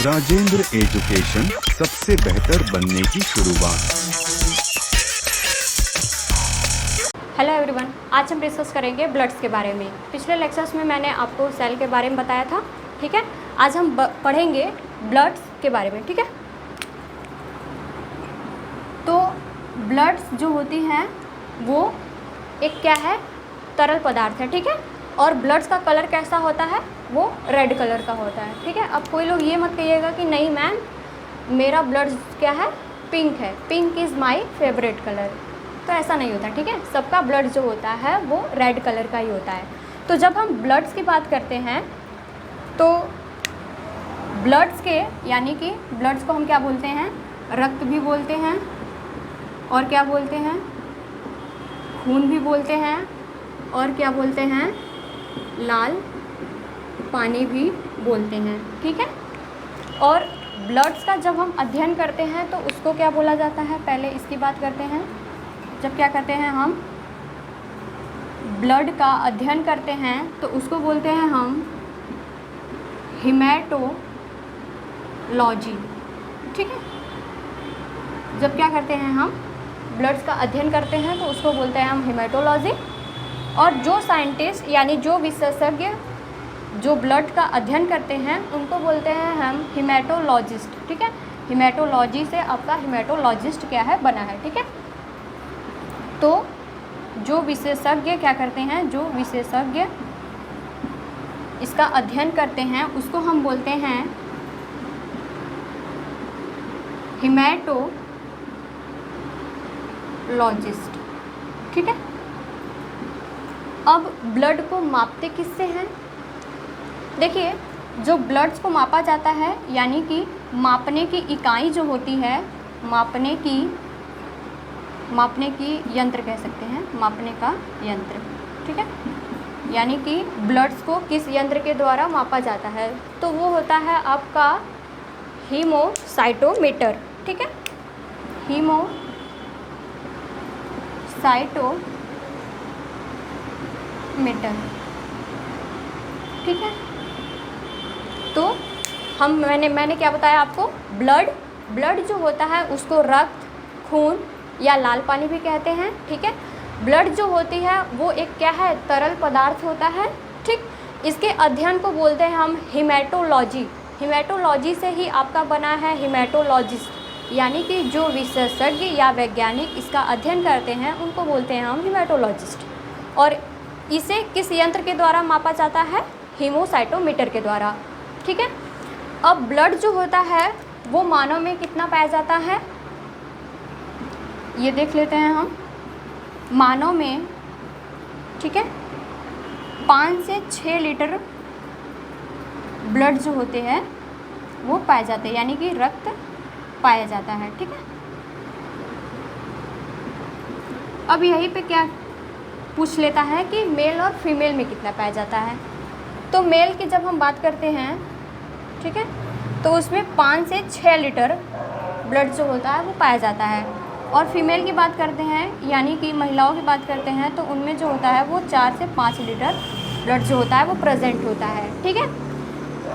Rajendra education, सबसे बेहतर बनने की शुरुआत। हेलो एवरीवन, आज हम डिस्कस करेंगे ब्लड्स के बारे में। पिछले लेक्चर्स में मैंने आपको सेल के बारे में बताया था, ठीक है। आज हम पढ़ेंगे ब्लड्स के बारे में, ठीक है। तो ब्लड्स जो होती हैं वो एक क्या है, तरल पदार्थ है, ठीक है। और ब्लड्स का कलर कैसा होता है, वो रेड कलर का होता है, ठीक है। अब कोई लोग ये मत कहिएगा कि नहीं मैम मेरा ब्लड क्या है, पिंक है, pink is my favourite colour, तो ऐसा नहीं होता, ठीक है। सबका ब्लड जो होता है वो रेड कलर का ही होता है। तो जब हम ब्लड्स की बात करते हैं तो ब्लड्स के यानी कि ब्लड्स को हम क्या बोलते हैं, रक्त भी बोलते हैं, और क्या बोलते हैं, खून भी बोलते हैं, और क्या बोलते हैं, लाल पानी भी बोलते हैं, ठीक है। और ब्लड्स का जब हम अध्ययन करते हैं तो उसको क्या बोला जाता है, पहले इसकी बात करते हैं। जब क्या करते हैं हम ब्लड का अध्ययन करते हैं तो उसको बोलते हैं हम हिमेटोलॉजी, ठीक है। जब क्या करते हैं हम ब्लड्स का अध्ययन करते हैं तो उसको बोलते हैं हम हिमेटोलॉजी। और जो साइंटिस्ट यानी जो विशेषज्ञ जो ब्लड का अध्ययन करते हैं उनको बोलते हैं हम हिमेटोलॉजिस्ट, ठीक है। हिमेटोलॉजी से आपका हिमेटोलॉजिस्ट क्या है, बना है, ठीक है। तो जो विशेषज्ञ क्या करते हैं, जो विशेषज्ञ इसका अध्ययन करते हैं उसको हम बोलते हैं हिमेटोलॉजिस्ट, ठीक है। अब ब्लड को मापते किससे हैं, देखिए जो ब्लड्स को मापा जाता है यानी कि मापने की इकाई जो होती है, मापने की यंत्र कह सकते हैं, मापने का यंत्र, ठीक है। यानी कि ब्लड्स को किस यंत्र के द्वारा मापा जाता है, तो वो होता है आपका हीमोसाइटोमीटर, ठीक है। हीमोसाइटोमीटर, ठीक है। तो मैंने क्या बताया आपको, ब्लड जो होता है उसको रक्त, खून या लाल पानी भी कहते हैं, ठीक है। ब्लड जो होती है वो एक क्या है, तरल पदार्थ होता है, ठीक। इसके अध्ययन को बोलते हैं हम हिमेटोलॉजी। हिमेटोलॉजी से ही आपका बना है हिमेटोलॉजिस्ट, यानी कि जो विशेषज्ञ या वैज्ञानिक इसका अध्ययन करते हैं उनको बोलते हैं हम हिमेटोलॉजिस्ट। और इसे किस यंत्र के द्वारा मापा जाता है, हीमोसाइटोमीटर के द्वारा, ठीक है। अब ब्लड जो होता है वो मानव में कितना पाया जाता है, ये देख लेते हैं हम। मानव में, ठीक है, 5 से 6 लीटर ब्लड जो होते हैं वो पाए जाते हैं, यानी कि रक्त पाया जाता है, ठीक है। अब यहीं पे क्या पूछ लेता है कि मेल और फीमेल में कितना पाया जाता है। तो मेल की जब हम बात करते हैं, ठीक है, तो उसमें 5 से 6 लीटर ब्लड जो होता है वो पाया जाता है। और फीमेल की बात करते हैं यानी कि महिलाओं की बात करते हैं तो उनमें जो होता है वो 4 से 5 लीटर ब्लड जो होता है वो प्रेजेंट होता है, ठीक है।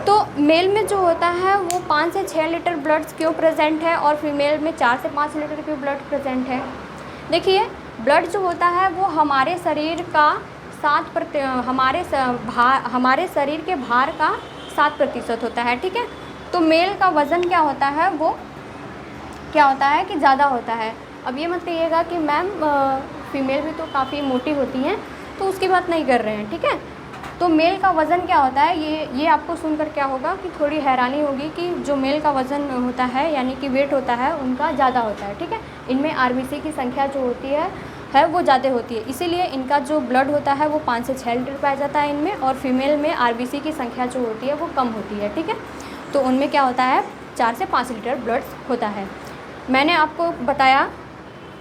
तो मेल में जो होता है वो 5 से 6 लीटर ब्लड क्यों प्रेजेंट है और फीमेल में 4 से 5 लीटर क्यों ब्लड प्रेजेंट है। देखिए ब्लड जो होता है वो हमारे शरीर का हमारे शरीर के भार का 7% होता है, ठीक है। तो मेल का वज़न क्या होता है, वो क्या होता है कि ज़्यादा होता है। अब ये मत कहिएगा कि मैम फीमेल भी तो काफ़ी मोटी होती हैं, तो उसकी बात नहीं कर रहे हैं, ठीक है। तो मेल का वज़न क्या होता है, ये आपको सुनकर क्या होगा कि थोड़ी हैरानी होगी कि जो मेल का वज़न होता है यानी कि वेट होता है उनका ज़्यादा होता है, ठीक है। इनमें आरबीसी की संख्या जो होती है वो ज़्यादा होती है, इसीलिए इनका जो ब्लड होता है वो 5 से 6 लीटर पाया जाता है इनमें। और फीमेल में आरबीसी की संख्या जो होती है वो कम होती है, ठीक है। तो उनमें क्या होता है, 4 से 5 लीटर ब्लड होता है। मैंने आपको बताया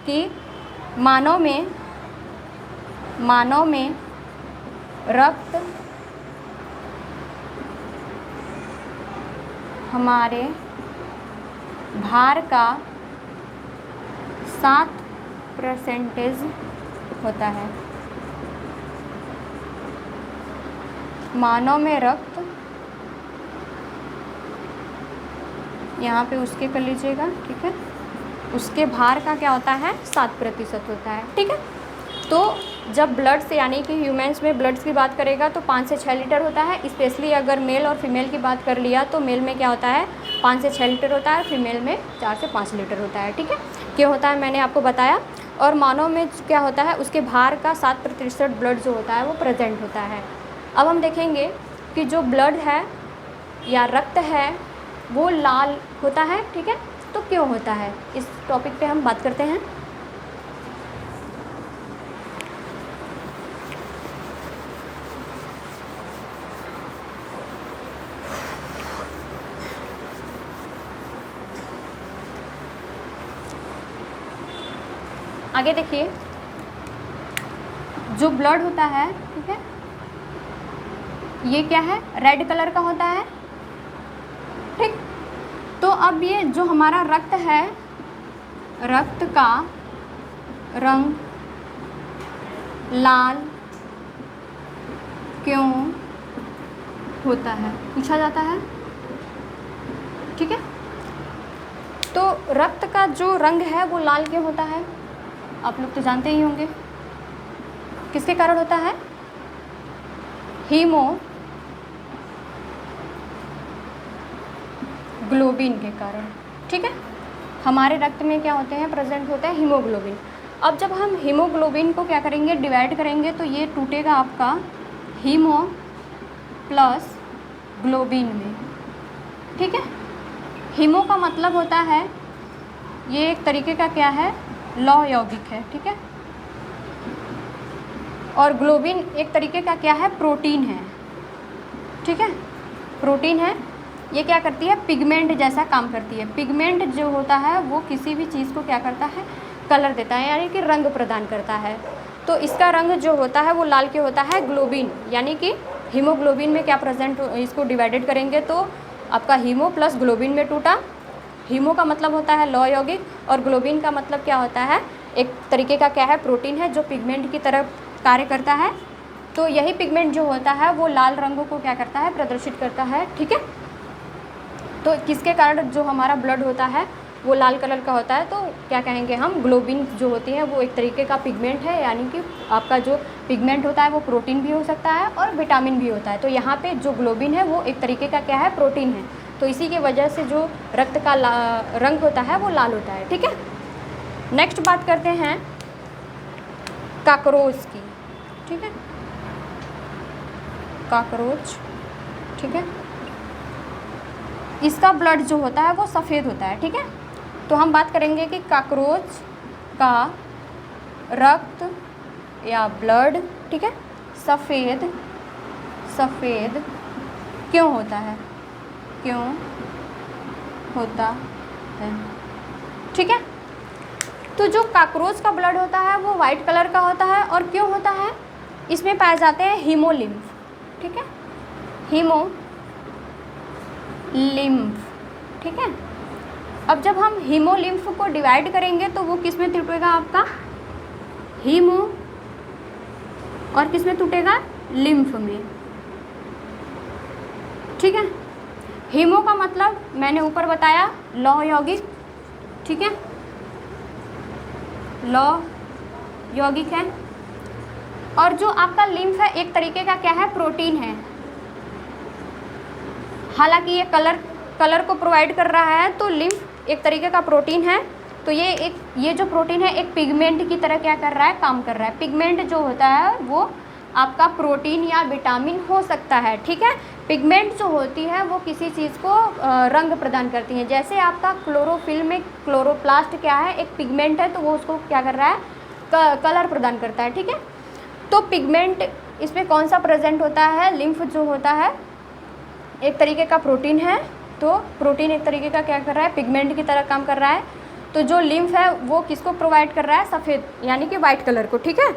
कि मानव में रक्त हमारे भार का 7% होता है। मानव में रक्त यहाँ पे उसके कर लीजिएगा, ठीक है। उसके भार का क्या होता है, 7% होता है, ठीक है। तो जब ब्लड्स यानी कि ह्यूमन्स में ब्लड्स की बात करेगा तो 5 से 6 लीटर होता है। स्पेशली अगर मेल और फीमेल की बात कर लिया तो मेल में क्या होता है, 5 से 6 लीटर होता है, फीमेल में 4 से 5 लीटर होता है, ठीक है। क्यों होता है मैंने आपको बताया। और मानव में क्या होता है, उसके भार का 7% ब्लड जो होता है वो प्रेजेंट होता है। अब हम देखेंगे कि जो ब्लड है या रक्त है वो लाल होता है, ठीक है। तो क्यों होता है, इस टॉपिक पे हम बात करते हैं। आगे देखिए, जो ब्लड होता है, ठीक है, ये क्या है, रेड कलर का होता है, ठीक। तो अब ये जो हमारा रक्त है, रक्त का रंग लाल क्यों होता है, पूछा जाता है, ठीक है। तो रक्त का जो रंग है वो लाल क्यों होता है, आप लोग तो जानते ही होंगे। किसके कारण होता है, हीमोग्लोबिन के कारण, ठीक है। हमारे रक्त में क्या होते हैं, प्रेजेंट होता है हीमोग्लोबिन। अब जब हम हीमोग्लोबिन को क्या करेंगे, डिवाइड करेंगे तो ये टूटेगा आपका हीमो प्लस ग्लोबिन में, ठीक है। हीमो का मतलब होता है, ये एक तरीके का क्या है, लौह यौगिक है, ठीक है। और ग्लोबिन एक तरीके का क्या है, प्रोटीन है, ठीक है, प्रोटीन है। ये क्या करती है, पिगमेंट जैसा काम करती है। पिगमेंट जो होता है वो किसी भी चीज़ को क्या करता है, कलर देता है, यानी कि रंग प्रदान करता है। तो इसका रंग जो होता है वो लाल क्यों होता है, ग्लोबिन यानी कि हीमोग्लोबिन में क्या प्रेजेंट, इसको डिवाइडेड करेंगे तो आपका हीमो प्लस ग्लोबिन में टूटा। हीमो का मतलब होता है लौह यौगिक और ग्लोबिन का मतलब क्या होता है, एक तरीके का क्या है, प्रोटीन है जो पिगमेंट की तरह कार्य करता है। तो यही पिगमेंट जो होता है वो लाल रंगों को क्या करता है, प्रदर्शित करता है, ठीक है। तो किसके कारण जो हमारा ब्लड होता है वो लाल कलर का होता है, तो क्या कहेंगे हम, ग्लोबिन जो होती है वो एक तरीके का पिगमेंट है, यानी कि आपका जो पिगमेंट होता है वो प्रोटीन भी हो सकता है और विटामिन भी होता है। तो यहाँ पे जो ग्लोबिन है वो एक तरीके का क्या है, प्रोटीन है। तो इसी की वजह से जो रक्त का रंग होता है वो लाल होता है, ठीक है। नेक्स्ट बात करते हैं काकरोच की, ठीक है, काकरोच, ठीक है। इसका ब्लड जो होता है वो सफ़ेद होता है, ठीक है। तो हम बात करेंगे कि काकरोच का रक्त या ब्लड, ठीक है, सफ़ेद सफ़ेद क्यों होता है, क्यों होता है, ठीक है। तो जो काकरोच का ब्लड होता है वो वाइट कलर का होता है और क्यों होता है, इसमें पाए जाते हैं हीमोलिम्फ, ठीक है, हीमोलिम्फ, ठीक है। अब जब हम हीमोलिम्फ को डिवाइड करेंगे तो वो किस में टूटेगा, आपका हीमो और किस में टूटेगा, लिम्फ में, ठीक है। हीमो का मतलब मैंने ऊपर बताया लौह यौगिक, ठीक है, लौह यौगिक है। और जो आपका लिम्फ है एक तरीके का क्या है, प्रोटीन है। हालांकि ये कलर को प्रोवाइड कर रहा है, तो लिम्फ एक तरीके का प्रोटीन है। तो ये जो प्रोटीन है एक पिगमेंट की तरह क्या कर रहा है, काम कर रहा है। पिगमेंट जो होता है वो आपका प्रोटीन या विटामिन हो सकता है, ठीक है। पिगमेंट जो होती है वो किसी चीज़ को रंग प्रदान करती हैं। जैसे आपका क्लोरोफिल में क्लोरोप्लास्ट क्या है, एक पिगमेंट है, तो वो उसको क्या कर रहा है, कलर प्रदान करता है, ठीक है। तो पिगमेंट इसमें कौन सा प्रेजेंट होता है, लिम्फ जो होता है एक तरीके का प्रोटीन है। तो प्रोटीन एक तरीके का क्या कर रहा है, पिगमेंट की तरह काम कर रहा है। तो जो लिम्फ है वो किसको प्रोवाइड कर रहा है, सफ़ेद यानी कि वाइट कलर को, ठीक है।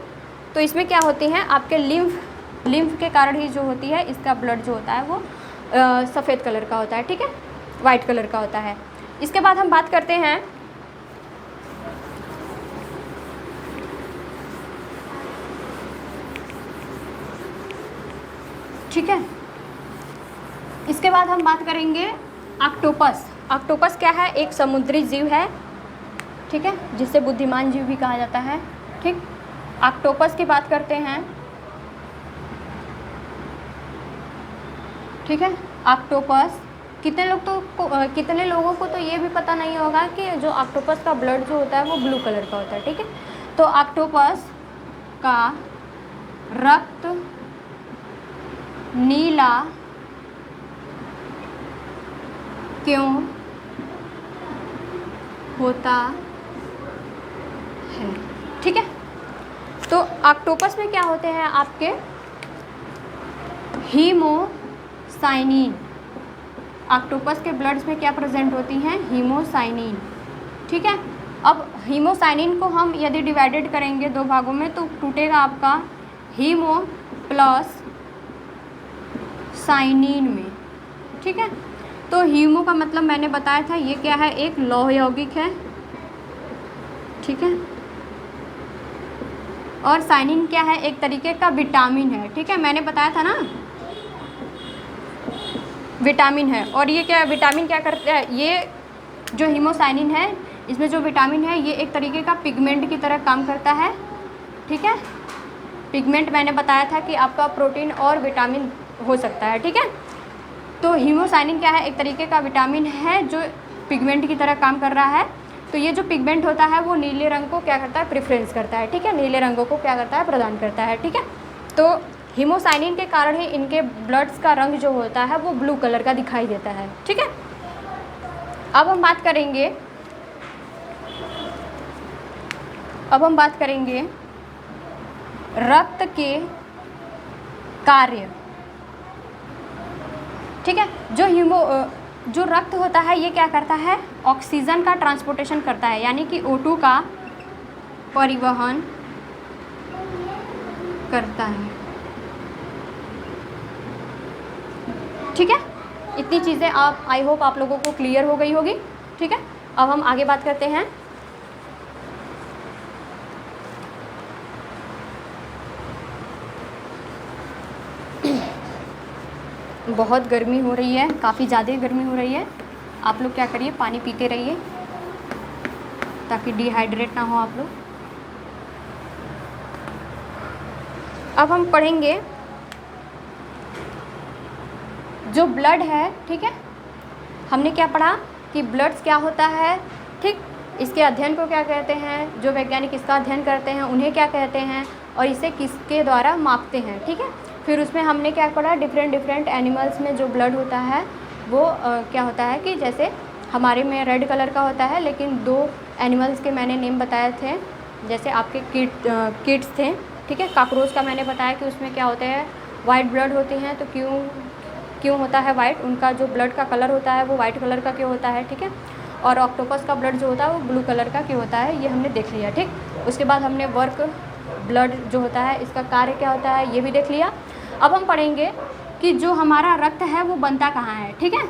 तो इसमें क्या होती हैं आपके लिम्फ के कारण ही जो होती है इसका ब्लड जो होता है वो सफ़ेद कलर का होता है, ठीक है, वाइट कलर का होता है। इसके बाद हम बात करते हैं ठीक है, इसके बाद हम बात करेंगे ऑक्टोपस, ऑक्टोपस क्या है? एक समुद्री जीव है, ठीक है, जिसे बुद्धिमान जीव भी कहा जाता है। ठीक, ऑक्टोपस की बात करते हैं, ठीक है। ऑक्टोपस कितने लोगों को तो ये भी पता नहीं होगा कि जो ऑक्टोपस का ब्लड जो होता है वो ब्लू कलर का होता है, ठीक है। तो ऑक्टोपस का रक्त नीला क्यों होता है, ठीक है। तो ऑक्टोपस में क्या होते हैं आपके हीमोसाइनिन, ऑक्टोपस के ब्लड्स में क्या प्रेजेंट होती हैं? हीमोसाइनिन, ठीक है। अब हीमोसाइनिन को हम यदि डिवाइडेड करेंगे दो भागों में तो टूटेगा आपका हीमो प्लस साइनिन में, ठीक है। तो हीमो का मतलब मैंने बताया था ये क्या है? एक लौह यौगिक है, ठीक है। और साइनिन क्या है? एक तरीके का विटामिन है, ठीक है, मैंने बताया था ना, विटामिन है। और ये क्या विटामिन क्या करता है? ये जो हीमोसाइनिन है इसमें जो विटामिन है ये एक तरीके का पिगमेंट की तरह काम करता है, ठीक है। पिगमेंट मैंने बताया था कि आपका प्रोटीन और विटामिन हो सकता है, ठीक है। तो हीमोसाइनिन क्या है? एक तरीके का विटामिन है जो पिगमेंट की तरह काम कर रहा है। तो ये जो पिगमेंट होता है वो नीले रंग को क्या करता है? प्रेफरेंस करता है, ठीक है, नीले रंगों को क्या करता है? प्रदान करता है, ठीक है। तो हीमोसाइनिन के कारण ही इनके ब्लड्स का रंग जो होता है वो ब्लू कलर का दिखाई देता है, ठीक है। अब हम बात करेंगे रक्त के कार्य, ठीक है। जो रक्त होता है ये क्या करता है? ऑक्सीजन का ट्रांसपोर्टेशन करता है, यानी कि O2 का परिवहन करता है, ठीक है। इतनी चीज़ें आई होप आप लोगों को क्लियर हो गई होगी, ठीक है। अब हम आगे बात करते हैं बहुत गर्मी हो रही है, काफ़ी ज़्यादा गर्मी हो रही है। आप लोग क्या करिए, पानी पीते रहिए ताकि डिहाइड्रेट ना हो आप लोग। अब हम पढ़ेंगे जो ब्लड है, ठीक है। हमने क्या पढ़ा कि ब्लड्स क्या होता है, ठीक, इसके अध्ययन को क्या कहते हैं, जो वैज्ञानिक इसका अध्ययन करते हैं उन्हें क्या कहते हैं, और इसे किसके द्वारा मापते हैं, ठीक है। फिर उसमें हमने क्या पढ़ा, डिफरेंट एनिमल्स में जो ब्लड होता है वो क्या होता है कि जैसे हमारे में रेड कलर का होता है, लेकिन 2 एनिमल्स के मैंने नेम बताए थे, जैसे आपके किड्स थे, ठीक है। कॉकरोच का मैंने बताया कि उसमें क्या होते हैं, वाइट ब्लड होते हैं। तो क्यों होता है वाइट? उनका जो ब्लड का कलर होता है वो वाइट कलर का क्यों होता है, ठीक है। और ऑक्टोपस का ब्लड जो होता है वो ब्लू कलर का क्यों होता है, ये हमने देख लिया, ठीक। उसके बाद हमने वर्क ब्लड जो होता है इसका कार्य क्या होता है ये भी देख लिया। अब हम पढ़ेंगे कि जो हमारा रक्त है वो बनता कहाँ है, ठीक है।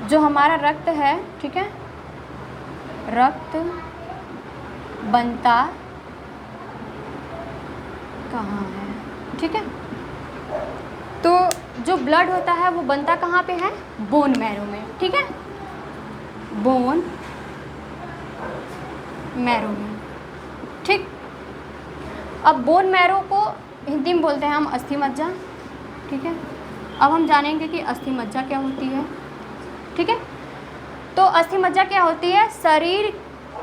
जो हमारा रक्त है, ठीक है, रक्त बनता कहाँ है, ठीक है। तो जो ब्लड होता है वो बनता कहाँ पे है? बोन मैरो में, ठीक है, बोन मैरो में, ठीक। अब बोन मैरो को हिंदी में बोलते हैं हम अस्थि मज्जा, ठीक है। अब हम जानेंगे कि अस्थि मज्जा क्या होती है, ठीक है। तो अस्थि मज्जा क्या होती है? शरीर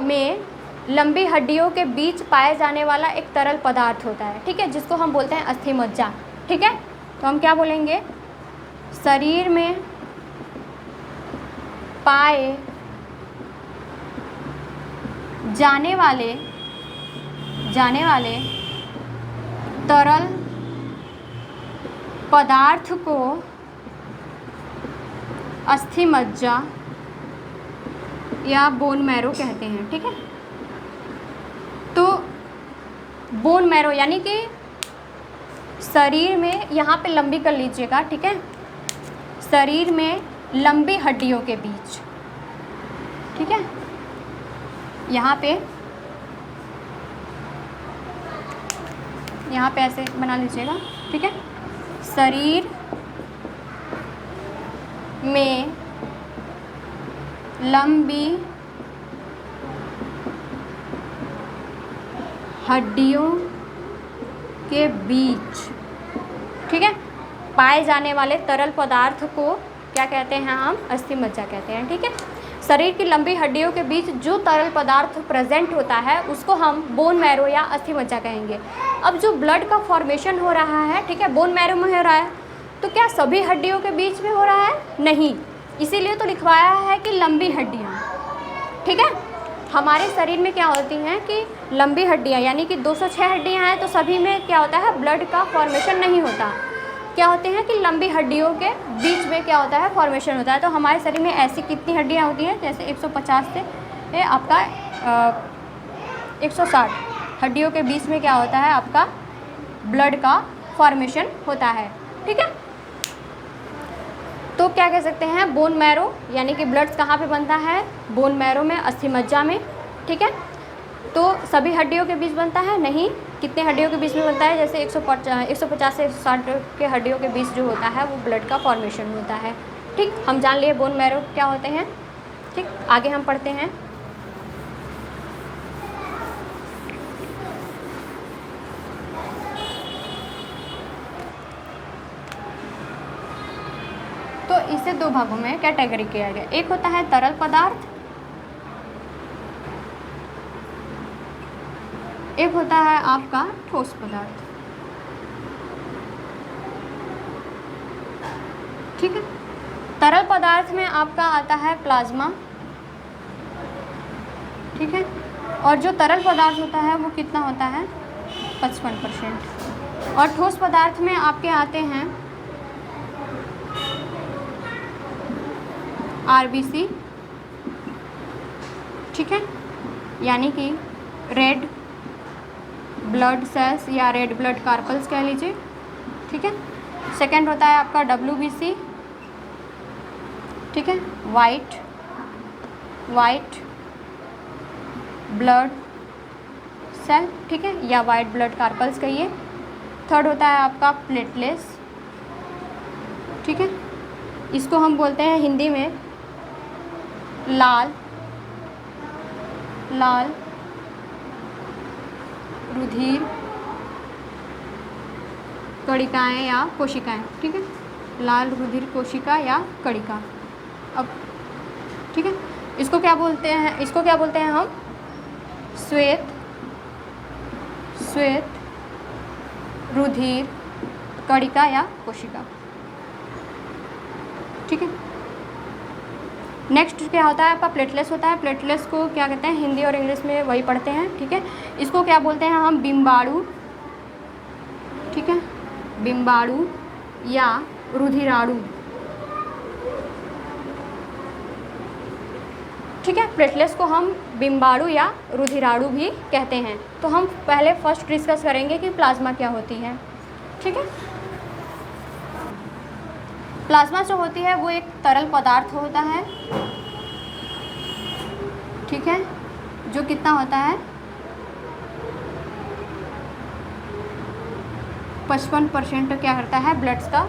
में लंबी हड्डियों के बीच पाए जाने वाला एक तरल पदार्थ होता है, ठीक है, जिसको हम बोलते हैं अस्थि मज्जा, ठीक है। तो हम क्या बोलेंगे? शरीर में पाए जाने वाले तरल पदार्थ को अस्थि मज्जा या बोन मैरो कहते हैं, ठीक है। तो बोन मैरो यानी कि शरीर में, यहाँ पे लंबी कर लीजिएगा, ठीक है, शरीर में लंबी हड्डियों के बीच, ठीक है, यहाँ पे ऐसे बना लीजिएगा, ठीक है। शरीर में लंबी हड्डियों के बीच, ठीक है, पाए जाने वाले तरल पदार्थ को क्या कहते हैं हम? अस्थि मज्जा कहते हैं, ठीक है। शरीर की लंबी हड्डियों के बीच जो तरल पदार्थ प्रेजेंट होता है उसको हम बोन मैरो या अस्थि मज्जा कहेंगे। अब जो ब्लड का फॉर्मेशन हो रहा है, ठीक है, बोन मैरो में हो रहा है, तो क्या सभी हड्डियों के बीच में हो रहा है? नहीं, इसीलिए तो लिखवाया है कि लंबी हड्डियाँ, ठीक है। हमारे शरीर में क्या होती हैं कि लंबी हड्डियाँ, यानी कि 206 हड्डियाँ हैं, तो सभी में क्या होता है? ब्लड का फॉर्मेशन नहीं होता। क्या होते हैं कि लंबी हड्डियों के बीच में क्या होता है? फॉर्मेशन होता है। तो हमारे शरीर में ऐसी कितनी हड्डियाँ होती हैं? जैसे 150 से आपका 160 हड्डियों के बीच में क्या होता है? आपका ब्लड का फॉर्मेशन होता है, ठीक है। तो क्या कह सकते हैं? बोन मैरो, यानी कि ब्लड कहाँ पे बनता है? बोन मैरो में, अस्थि मज्जा में, ठीक है। तो सभी हड्डियों के बीच बनता है? नहीं। कितने हड्डियों के बीच में बनता है? जैसे 150 से 160 के हड्डियों के बीच जो होता है वो ब्लड का फॉर्मेशन होता है, ठीक। हम जान लिए बोन मैरो क्या होते हैं, ठीक। आगे हम पढ़ते हैं। तो इसे दो भागों में कैटेगरी किया गया। एक होता है तरल पदार्थ, एक होता है आपका ठोस पदार्थ, ठीक है। तरल पदार्थ में आपका आता है प्लाज्मा, ठीक है। और जो तरल पदार्थ होता है वो कितना होता है? 55%। और ठोस पदार्थ में आपके आते हैं आरबीसी, ठीक है, यानी कि रेड ब्लड सेल्स या रेड ब्लड कार्पल्स कह लीजिए, ठीक है। सेकंड होता है आपका WBC, ठीक है, वाइट ब्लड सेल, ठीक है, या वाइट ब्लड कार्पल्स कहिए। थर्ड होता है आपका प्लेटलेट्स, ठीक है, इसको हम बोलते हैं हिंदी में लाल रुधिर कणिकाएँ या कोशिकाएँ, ठीक है, लाल रुधिर कोशिका या कणिका। अब ठीक है, इसको क्या बोलते हैं हम? श्वेत रुधिर कणिका या कोशिका, ठीक है। नेक्स्ट क्या होता है आपका? प्लेटलेट्स होता है। प्लेटलेट्स को क्या कहते हैं? हिंदी और इंग्लिश में वही पढ़ते हैं, ठीक है। इसको क्या बोलते हैं हम? बिम्बाणु, ठीक है, बिम्बाणु या रुधिराणु, ठीक है। प्लेटलेट्स को हम बिम्बाणु या रुधिराणु भी कहते हैं। तो हम पहले फर्स्ट डिस्कस करेंगे कि प्लाज्मा क्या होती है, ठीक है। प्लाज्मा जो होती है वो एक तरल पदार्थ होता है, ठीक है, जो कितना होता है? 55% क्या करता है? ब्लड्स का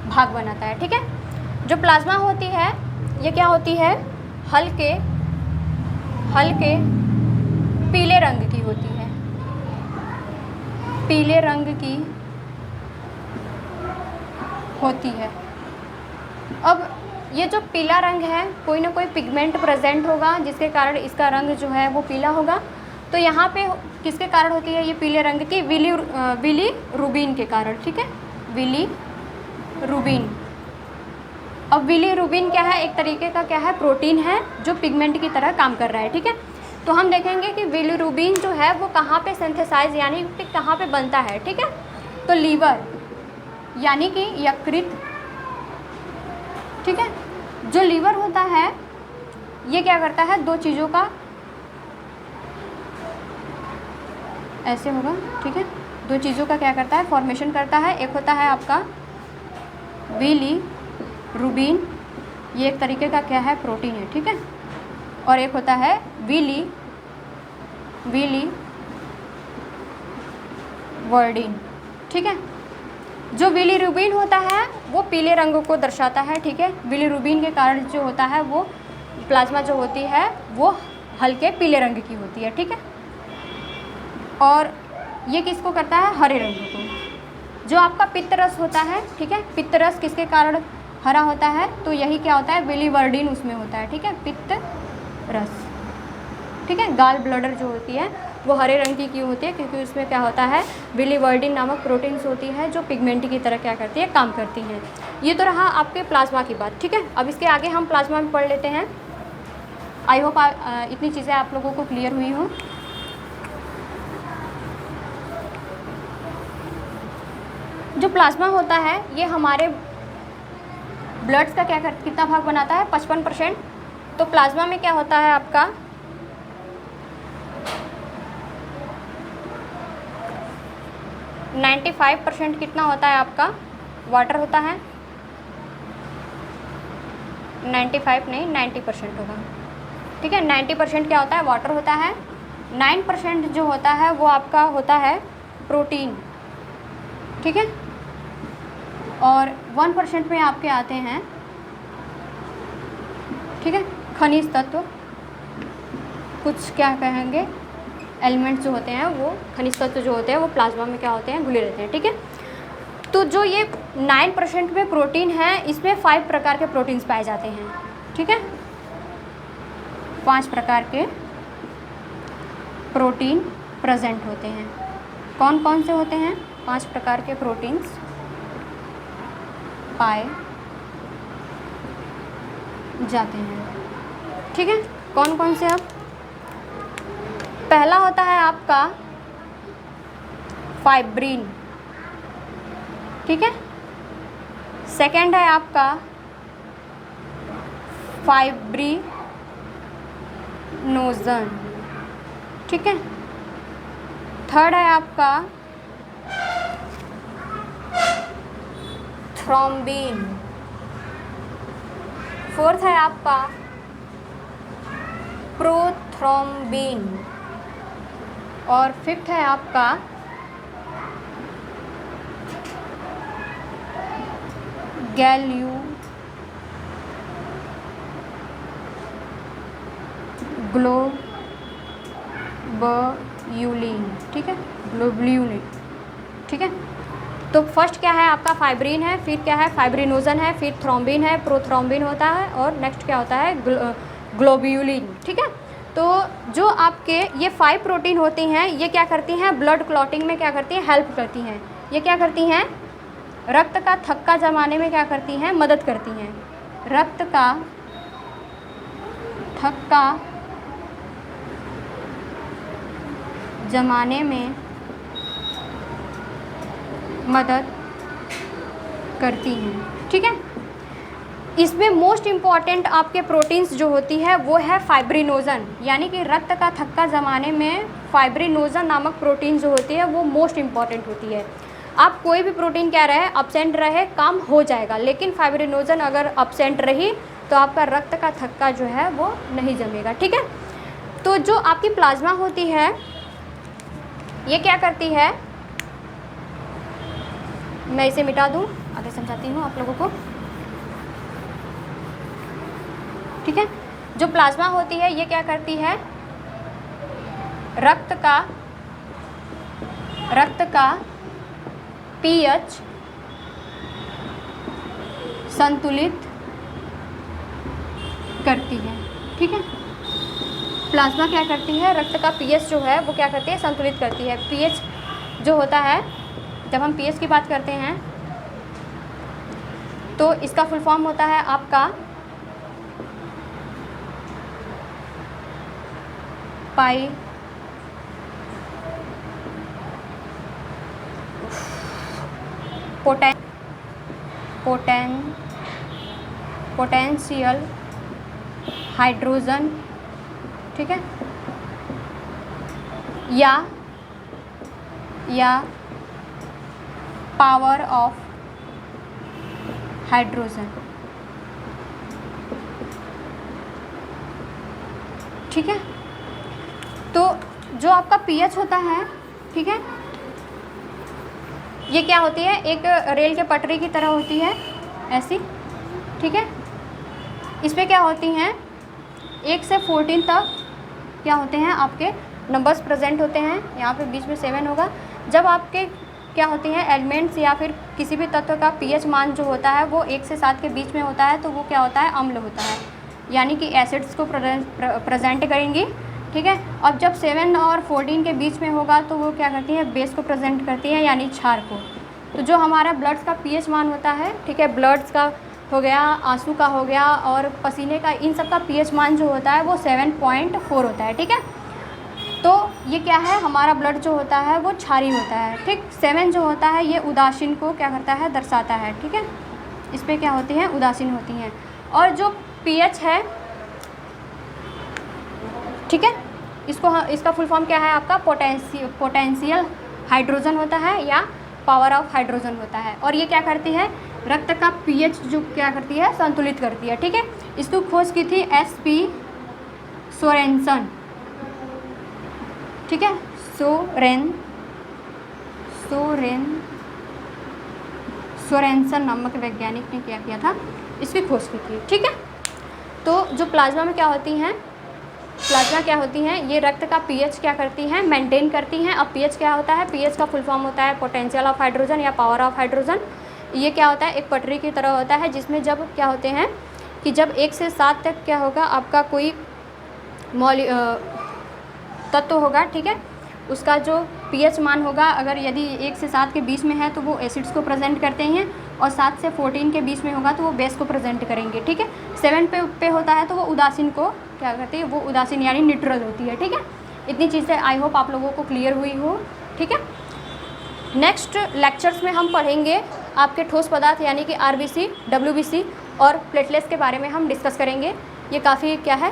भाग बनाता है, ठीक है। जो प्लाज्मा होती है ये क्या होती है? हल्के पीले रंग की होती है, पीले रंग की होती है। अब ये जो पीला रंग है, कोई ना कोई पिगमेंट प्रेजेंट होगा जिसके कारण इसका रंग जो है वो पीला होगा। तो यहाँ पे किसके कारण होती है ये पीले रंग की? बिलीरुबिन के कारण, ठीक है, बिलीरुबिन। अब बिलीरुबिन क्या है? एक तरीके का क्या है? प्रोटीन है जो पिगमेंट की तरह काम कर रहा है, ठीक है। तो हम देखेंगे कि बिलीरुबिन जो है वो कहाँ पे सिंथेसाइज यानी कि कहाँ पे बनता है, ठीक है। तो लीवर यानी कि यकृत, ठीक है। जो लीवर होता है ये क्या करता है? दो चीज़ों का ऐसे होगा, ठीक है, दो चीज़ों का क्या करता है? फॉर्मेशन करता है। एक होता है आपका बिलीरुबिन, ये एक तरीके का क्या है? प्रोटीन है, ठीक है। और एक होता है बिलीवर्डिन, ठीक है। जो बिलीरुबिन होता है वो पीले रंग को दर्शाता है, ठीक है। बिलीरुबिन के कारण जो होता है वो प्लाज्मा जो होती है वो हल्के पीले रंग की होती है, ठीक है। और ये किसको करता है, हरे रंग को। जो आपका पित्त रस होता है, ठीक है, पित्त रस किसके कारण हरा होता है, तो यही क्या होता है, बिलीवर्डिन उसमें होता है, ठीक है, पित्त रस, ठीक है। गाल ब्लडर जो होती है वो हरे रंग की क्यों होती है, क्योंकि उसमें क्या होता है, बिलीवर्डिन नामक प्रोटीन्स होती है जो पिगमेंट की तरह क्या करती है, काम करती हैं। ये तो रहा आपके प्लाज्मा की बात, ठीक है। अब इसके आगे हम प्लाज्मा में पढ़ लेते हैं। आई होप इतनी चीज़ें आप लोगों को क्लियर हुई हों। जो प्लाज्मा होता है ये हमारे ब्लड्स का कितना भाग बनाता है, 55%। तो प्लाज्मा में क्या होता है आपका 95% कितना होता है आपका, वाटर होता है। 95 नहीं 90% होगा, ठीक है। 90% क्या होता है, वाटर होता है। 9% जो होता है वो आपका होता है प्रोटीन, ठीक है। और 1% में आपके आते हैं, ठीक है, खनिज तत्व। कुछ क्या कहेंगे, एलिमेंट्स जो होते हैं वो खनिज तत्व जो होते हैं वो प्लाज्मा में क्या होते हैं, घुले रहते हैं, ठीक है। तो जो ये 9% में प्रोटीन है इसमें 5 प्रकार के प्रोटीन्स पाए जाते हैं, ठीक है। 5 प्रकार के प्रोटीन प्रेजेंट होते हैं। कौन कौन से होते हैं, 5 प्रकार के प्रोटीन्स पाए जाते हैं, ठीक है। कौन कौन से, अब पहला होता है आपका फाइब्रिन, ठीक है। सेकंड है आपका फाइब्रिनोजन, ठीक है। थर्ड है आपका थ्रोम्बिन। फोर्थ है आपका प्रोथ्रोम्बिन। और फिफ्थ है आपका ग्लोबुलिन, ठीक है, ग्लोबुलिन, ठीक है। तो फर्स्ट क्या है आपका फाइब्रिन है, फिर क्या है फाइब्रिनोजन है, फिर थ्रोम्बिन है, प्रोथ्रोम्बिन होता है, और नेक्स्ट क्या होता है ग्लोब्यूलिन, ठीक है। तो जो आपके ये 5 प्रोटीन होती हैं ये क्या करती हैं, ब्लड क्लॉटिंग में क्या करती हैं, हेल्प करती हैं। ये क्या करती हैं, रक्त का थक्का जमाने में क्या करती हैं, मदद करती हैं। रक्त का थक्का जमाने में मदद करती हैं, ठीक है। इसमें मोस्ट इम्पॉर्टेंट आपके प्रोटीन्स जो होती है वो है फाइब्रिनोजन, यानी कि रक्त का थक्का जमाने में फाइब्रिनोजन नामक प्रोटीन जो होती है वो मोस्ट इम्पॉर्टेंट होती है। आप कोई भी प्रोटीन क्या रहे, अब्सेंट रहे, काम हो जाएगा, लेकिन फाइब्रिनोजन अगर अब्सेंट रही तो आपका रक्त का थक्का जो है वो नहीं जमेगा, ठीक है। तो जो आपकी प्लाज्मा होती है ये क्या करती है, मैं इसे मिटा दूं, आगे समझाती हूँ आप लोगों को, ठीक है। जो प्लाज्मा होती है ये क्या करती है, रक्त का पीएच संतुलित करती है, ठीक है। प्लाज्मा क्या करती है, रक्त का पीएच जो है वो क्या करती है, संतुलित करती है। पीएच जो होता है, जब हम पीएच की बात करते हैं तो इसका फुल फॉर्म होता है आपका पाई पोटेंशियल हाइड्रोजन, ठीक है, या पावर ऑफ हाइड्रोजन, ठीक है। तो जो आपका पीएच होता है, ठीक है, ये क्या होती है, एक रेल के पटरी की तरह होती है ऐसी, ठीक है। इसमें क्या होती हैं 1 से 14 तक क्या होते हैं आपके नंबर्स प्रेजेंट होते हैं। यहाँ पे बीच में 7 होगा। जब आपके क्या होती हैं एलिमेंट्स या फिर किसी भी तत्व का पीएच मान जो होता है वो 1 से 7 के बीच में होता है तो वो क्या होता है, अम्ल होता है, यानी कि एसिड्स को प्रेजेंट करेंगी, ठीक है। अब जब 7 और 14 के बीच में होगा तो वो क्या करती है, बेस को प्रेजेंट करती है, यानी क्षार को। तो जो हमारा ब्लड्स का पीएच मान होता है, ठीक है, ब्लड्स का हो गया, आंसू का हो गया और पसीने का, इन सब का पीएच मान जो होता है वो 7.4 होता है, ठीक है। तो ये क्या है, हमारा ब्लड जो होता है वो क्षारीय होता है, ठीक। 7 जो होता है ये उदासीन को क्या करता है, दर्शाता है, ठीक है। इस पर क्या होती हैं, उदासीन होती हैं। और जो पीएच है, ठीक है, इसका फुल फॉर्म क्या है आपका, पोटेंशियल हाइड्रोजन होता है या पावर ऑफ हाइड्रोजन होता है। और ये क्या करती है, रक्त का पीएच जो क्या करती है, संतुलित करती है, ठीक है। इसको खोज की थी SP सोरेनसन, ठीक है, सोरेनसन नामक वैज्ञानिक ने क्या किया था, इसकी खोज की थी, ठीक है। तो जो प्लाज्मा में क्या होती हैं, प्लाज्मा क्या होती हैं, ये रक्त का पीएच क्या करती हैं, मेंटेन करती हैं। अब पीएच क्या होता है, पीएच का फुल फॉर्म होता है पोटेंशियल ऑफ हाइड्रोजन या पावर ऑफ हाइड्रोजन। ये क्या होता है, एक पटरी की तरह होता है जिसमें जब क्या होते हैं कि जब 1 से 7 तक क्या होगा आपका कोई तत्व होगा, ठीक है, उसका जो पीएच मान होगा, अगर यदि 1 से 7 के बीच में है तो वो एसिड्स को प्रेजेंट करते हैं, और 7 से 14 के बीच में होगा तो वो बेस को प्रेजेंट करेंगे, ठीक है। 7 पे होता है तो वो उदासीन को क्या करती है, वो उदासीन यानी न्यूट्रल होती है, ठीक है। इतनी चीज़ें आई होप आप लोगों को क्लियर हुई हो, ठीक है। नेक्स्ट लेक्चर्स में हम पढ़ेंगे आपके ठोस पदार्थ यानी कि RBC, WBC और प्लेटलेट्स के बारे में हम डिस्कस करेंगे। ये काफ़ी क्या है,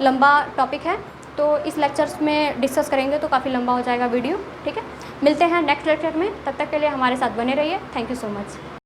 लंबा टॉपिक है, तो इस लेक्चर्स में डिस्कस करेंगे तो काफ़ी लंबा हो जाएगा वीडियो, ठीक है। मिलते हैं नेक्स्ट लेक्चर में, तब तक के लिए हमारे साथ बने रहिए। Thank you so much.